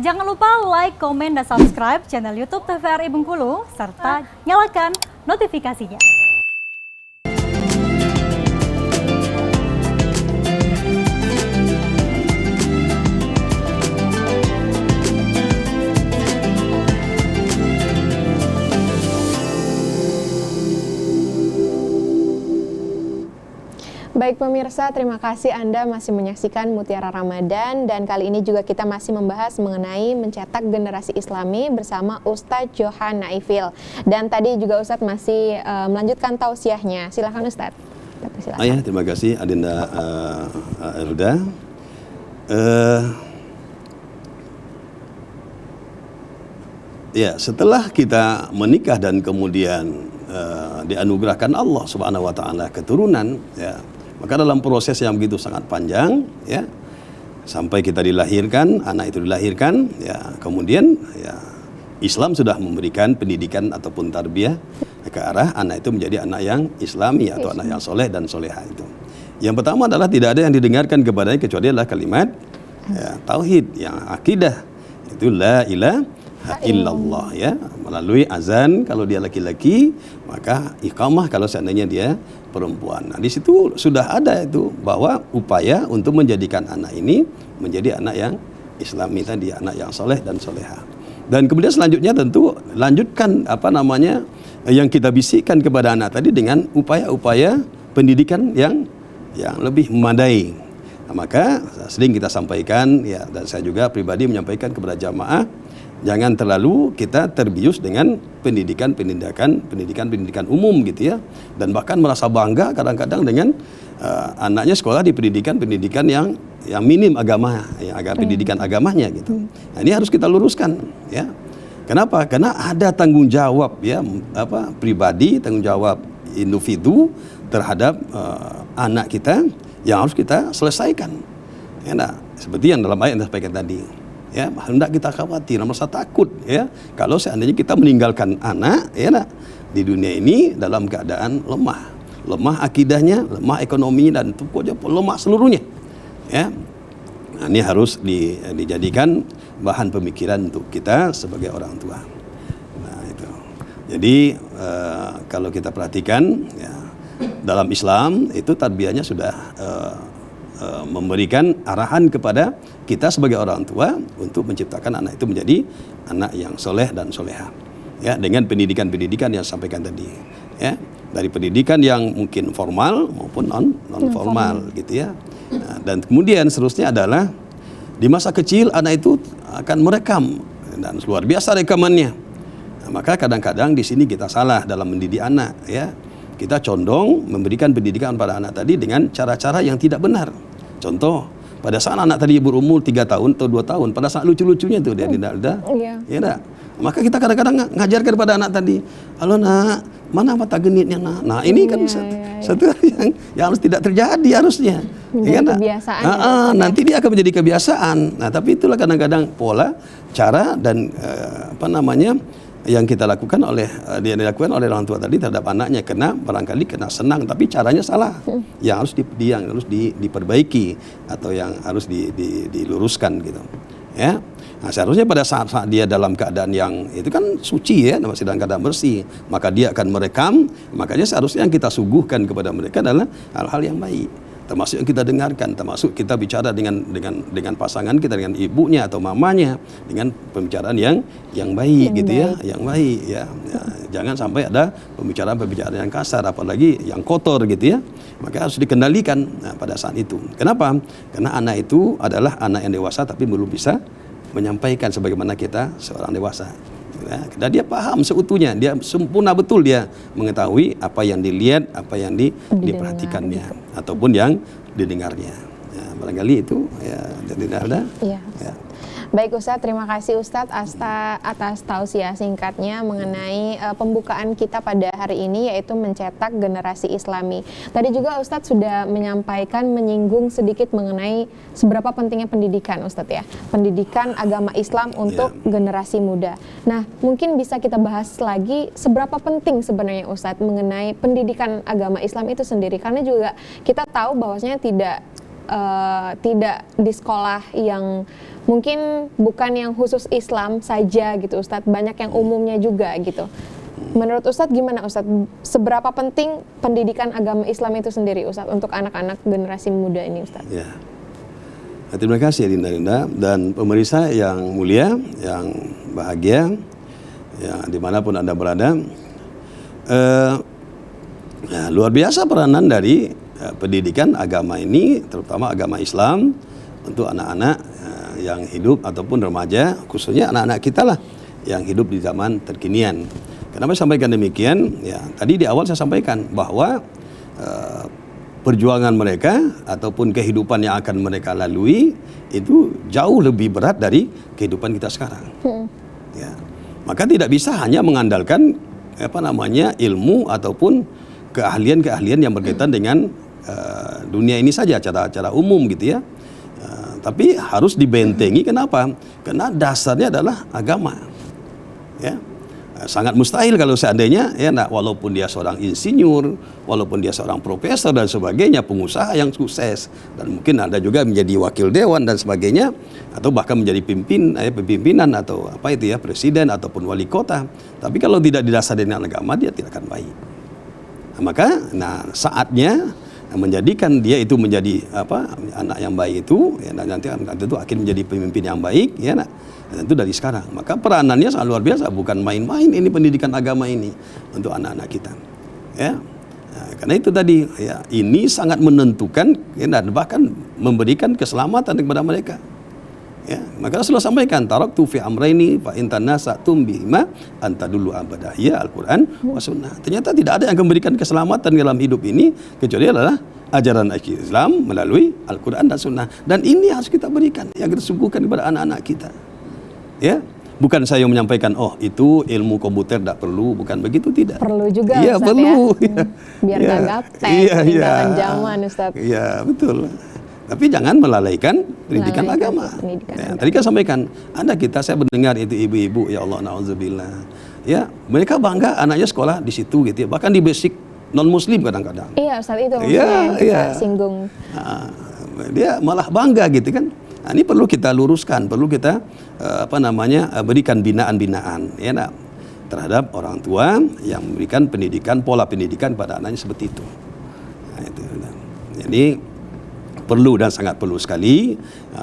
Jangan lupa like, komen, dan subscribe channel YouTube TVRI Bengkulu, serta nyalakan notifikasinya. Baik pemirsa, terima kasih Anda masih menyaksikan Mutiara Ramadan, dan kali ini juga kita masih membahas mengenai mencetak generasi Islami bersama Ustadz Johan Naifil. Dan tadi juga Ustadz masih melanjutkan tausiahnya. Silakan Ustadz. Ya, terima kasih Adinda Elda. Ya, setelah kita menikah dan kemudian dianugerahkan Allah Subhanahu wa taala keturunan, ya, maka dalam proses yang begitu sangat panjang, ya, sampai kita dilahirkan, anak itu dilahirkan, ya, kemudian ya Islam sudah memberikan pendidikan ataupun tarbiyah ke arah anak itu menjadi anak yang Islami atau anak yang soleh dan soleha itu. Yang pertama adalah tidak ada yang didengarkan kepadanya kecuali adalah kalimat ya, tauhid, yang akidah itu la ilaha illallah, ya, melalui azan kalau dia laki-laki, maka iqamah kalau seandainya dia perempuan. Nah, di situ sudah ada itu bahwa upaya untuk menjadikan anak ini menjadi anak yang Islami tadi, anak yang soleh dan soleha. Dan kemudian selanjutnya tentu lanjutkan yang kita bisikkan kepada anak tadi dengan upaya-upaya pendidikan yang lebih memadai. Nah, maka sering kita sampaikan, ya, dan saya juga pribadi menyampaikan kepada jamaah, jangan terlalu kita terbius dengan pendidikan umum gitu ya, dan bahkan merasa bangga kadang-kadang dengan anaknya sekolah di pendidikan yang minim agama, yang pendidikan agamanya gitu. Nah, ini harus kita luruskan, ya. Kenapa? Karena ada tanggung jawab, ya, pribadi, tanggung jawab individu terhadap anak kita yang harus kita selesaikan. Ya, nah, seperti yang dalam ayat yang disampaikan tadi. Ya, hendak kita khawatir, merasa takut, ya, kalau seandainya kita meninggalkan anak, ya, di dunia ini dalam keadaan lemah akidahnya, lemah ekonominya, dan pokoknya lemah seluruhnya, ya. Nah, ini harus dijadikan bahan pemikiran untuk kita sebagai orang tua. Nah, itu. Jadi kalau kita perhatikan, ya, dalam Islam itu tarbiyahnya sudah memberikan arahan kepada kita sebagai orang tua untuk menciptakan anak itu menjadi anak yang soleh dan soleha, ya, dengan pendidikan yang sampaikan tadi, ya, dari pendidikan yang mungkin formal maupun non formal gitu, ya. Nah, dan kemudian seterusnya adalah di masa kecil anak itu akan merekam, dan luar biasa rekamannya. Nah, maka kadang-kadang di sini kita salah dalam mendidik anak, ya. Kita condong memberikan pendidikan pada anak tadi dengan cara-cara yang tidak benar. Contoh, pada saat anak tadi berumur 3 tahun atau 2 tahun, pada saat lucu-lucunya tuh dia tidak ada, ya, maka kita kadang-kadang ngajarkan kepada anak tadi, halo nak, mana mata genitnya nak. Nah, ini kan satu yang harus tidak terjadi harusnya. Ya, kebiasaan. Nanti dia akan menjadi kebiasaan. Nah, tapi itulah kadang-kadang pola, cara, dan yang kita lakukan dia dilakukan oleh orang tua tadi terhadap anaknya, barangkali kena senang tapi caranya salah, yang harus diperbaiki atau yang harus diluruskan gitu, ya. Nah, seharusnya pada saat dia dalam keadaan yang itu kan suci, ya, masih dalam keadaan bersih, maka dia akan merekam. Makanya seharusnya yang kita suguhkan kepada mereka adalah hal-hal yang baik, termasuk yang kita dengarkan, termasuk kita bicara dengan pasangan kita, dengan ibunya atau mamanya, dengan pembicaraan yang baik gitu, ya, yang baik, ya. Jangan sampai ada pembicaraan yang kasar, apalagi yang kotor gitu, ya. Maka harus dikendalikan pada saat itu. Kenapa? Karena anak itu adalah anak yang dewasa tapi belum bisa menyampaikan sebagaimana kita seorang dewasa. Ya, dan dia paham seutuhnya, dia sempurna betul, dia mengetahui apa yang dilihat, apa yang diperhatikannya, ataupun yang didengarnya. Ya, barangkali itu, ya, jadi ada. Ya. Ya. Baik Ustadz, terima kasih Ustadz atas tausiah singkatnya mengenai pembukaan kita pada hari ini, yaitu mencetak generasi Islami. Tadi juga Ustadz sudah menyinggung sedikit mengenai seberapa pentingnya pendidikan Ustadz, ya, pendidikan agama Islam untuk generasi muda. Nah, mungkin bisa kita bahas lagi seberapa penting sebenarnya Ustadz mengenai pendidikan agama Islam itu sendiri, karena juga kita tahu bahwasanya tidak tidak di sekolah yang mungkin bukan yang khusus Islam saja gitu Ustadz, banyak yang umumnya juga gitu. Menurut Ustadz gimana Ustadz? Seberapa penting pendidikan agama Islam itu sendiri Ustadz untuk anak-anak generasi muda ini Ustadz? Ya. Nah, terima kasih Dinda dan pemirsa yang mulia, yang bahagia, ya dimanapun Anda berada. Ya, luar biasa peranan dari pendidikan agama ini, terutama agama Islam untuk anak-anak yang hidup ataupun remaja, khususnya anak-anak kita lah yang hidup di zaman terkinian. Kenapa saya sampaikan demikian? Ya, tadi di awal saya sampaikan bahwa perjuangan mereka ataupun kehidupan yang akan mereka lalui itu jauh lebih berat dari kehidupan kita sekarang. Ya. Maka tidak bisa hanya mengandalkan ilmu ataupun keahlian-keahlian yang berkaitan dengan dunia ini saja cara umum gitu ya. Tapi harus dibentengi. Kenapa? Karena dasarnya adalah agama. Ya. Sangat mustahil kalau seandainya walaupun dia seorang insinyur, walaupun dia seorang profesor dan sebagainya, pengusaha yang sukses, dan mungkin ada juga menjadi wakil dewan dan sebagainya, atau bahkan menjadi pimpinan atau presiden ataupun wali kota, tapi kalau tidak didasari dengan agama, dia tidak akan baik. Maka saatnya menjadikan dia itu menjadi anak yang baik itu, dan nanti itu akan menjadi pemimpin yang baik, tentu dari sekarang. Maka peranannya sangat luar biasa, bukan main-main ini pendidikan agama ini untuk anak-anak kita. Ya, karena itu tadi, ini sangat menentukan dan bahkan memberikan keselamatan kepada mereka. Ya, maka Rasulullah sampaikan, taraktu fi amraini fa in tanasa'tum bihima antadullu abada. Ya, Al-Qur'an wa sunnah. Ternyata tidak ada yang memberikan keselamatan dalam hidup ini kecuali adalah ajaran Islam melalui Al-Qur'an dan sunnah. Dan ini harus kita berikan, yang kita suguhkan kepada anak-anak kita. Ya, bukan saya menyampaikan itu ilmu komputer tidak perlu, bukan begitu, tidak. Perlu juga Ustaz, perlu. Ya. Biar nggak gaptek ketinggalan zaman Ustaz. Iya, betul. Tapi jangan melalaikan pendidikan agama. Tadi kan sampaikan, saya mendengar itu ibu-ibu, ya Allah, na'udzubillah. Ya, mereka bangga anaknya sekolah di situ gitu ya, bahkan di basic non-muslim kadang-kadang. Iya Ustaz, itu yang kita singgung. Dia malah bangga gitu kan. Nah, ini perlu kita luruskan, perlu kita berikan binaan-binaan terhadap orang tua yang memberikan pendidikan, pola pendidikan pada anaknya seperti itu. Nah, itu. Jadi perlu dan sangat perlu sekali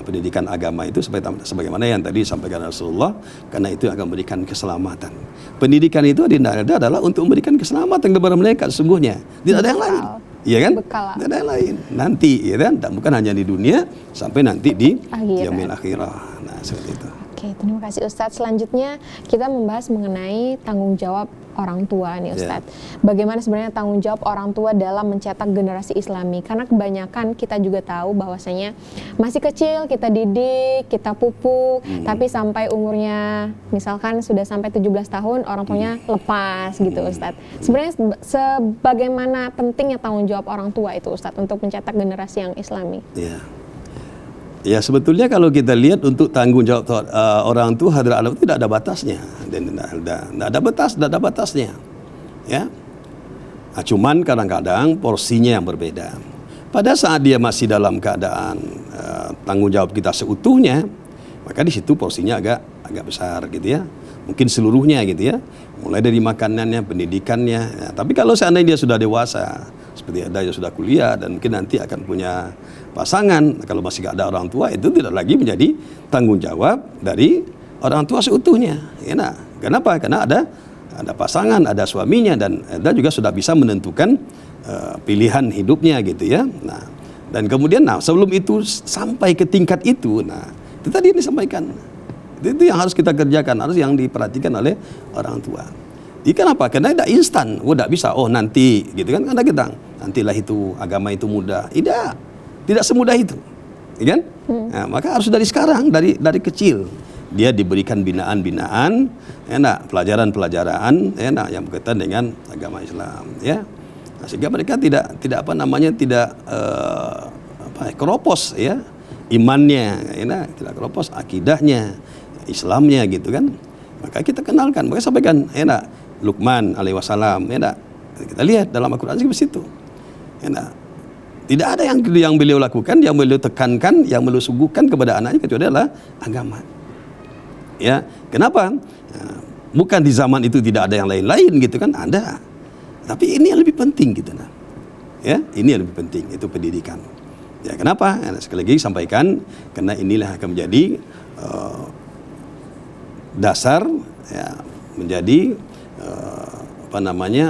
pendidikan agama itu sebagaimana yang tadi disampaikan Rasulullah, karena itu akan memberikan keselamatan. Pendidikan itu adalah untuk memberikan keselamatan kepada mereka sesungguhnya. Tidak ada yang lain. Iya kan? Tidak ada yang lain. Nanti, ya kan? Dan bukan hanya di dunia, sampai nanti di yaumil akhirah. Nah, seperti itu. Oke, terima kasih Ustadz. Selanjutnya kita membahas mengenai tanggung jawab orang tua nih Ustadz. Bagaimana sebenarnya tanggung jawab orang tua dalam mencetak generasi Islami? Karena kebanyakan kita juga tahu bahwasanya masih kecil kita didik, kita pupuk, tapi sampai umurnya misalkan sudah sampai 17 tahun orang tuanya lepas gitu Ustadz. Sebenarnya sebagaimana pentingnya tanggung jawab orang tua itu Ustadz untuk mencetak generasi yang Islami? Ya, sebetulnya kalau kita lihat untuk tanggung jawab orang tua hadrat Allah tidak ada batasnya, dan tidak ada batasnya. Ya, cuman kadang-kadang porsinya yang berbeda. Pada saat dia masih dalam keadaan tanggung jawab kita seutuhnya, maka di situ porsinya agak besar gitu ya. Mungkin seluruhnya gitu ya, mulai dari makanannya, pendidikannya. Ya, tapi kalau seandainya dia sudah dewasa, seperti ada yang sudah kuliah dan mungkin nanti akan punya pasangan, kalau masih gak ada orang tua, itu tidak lagi menjadi tanggung jawab dari orang tua seutuhnya. Ya, kenapa? Karena ada pasangan, ada suaminya, dan dia juga sudah bisa menentukan pilihan hidupnya gitu ya. Nah, dan kemudian sebelum itu sampai ke tingkat itu, itu tadi disampaikan. Itu yang harus kita kerjakan, harus yang diperhatikan oleh orang tua. Kenapa? Karena tidak instan, tidak bisa, nanti gitu kan, karena kita nantilah itu agama itu mudah. Tidak semudah itu, ya kan? Nah, maka harus dari sekarang, dari kecil dia diberikan binaan-binaan, pelajaran-pelajaran, yang berkaitan dengan agama Islam, ya. Nah, sehingga mereka tidak keropos, ya, imannya, tidak keropos akidahnya, Islamnya, gitu kan? Maka kita kenalkan, maka sampaikan, Luqman alaihi wassalam, kita lihat dalam Al-Quran seperti itu, Tidak ada yang beliau lakukan, yang beliau tekankan, yang beliau suguhkan kepada anaknya kecuali adalah agama. Ya, kenapa? Bukan di zaman itu tidak ada yang lain-lain gitu kan, ada. Tapi ini yang lebih penting gitu nah. Ya, ini yang lebih penting, itu pendidikan. Ya, kenapa? Ya, sekali lagi sampaikan karena inilah akan menjadi dasar ya, menjadi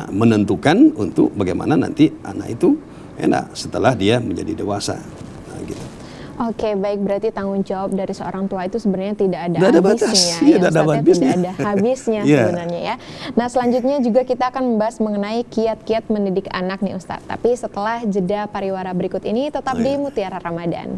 menentukan untuk bagaimana nanti anak itu enak setelah dia menjadi dewasa. Nah, gitu. Oke, baik, berarti tanggung jawab dari seorang tua itu sebenarnya tidak ada Tidak ada habisnya, batas, ya, tidak ada Ustadz, ya, habisnya. tidak ada habisnya Iya. sebenarnya ya. Nah, selanjutnya juga kita akan membahas mengenai kiat-kiat mendidik anak nih Ustadz. Tapi setelah jeda pariwara berikut ini tetap di Mutiara Ramadan.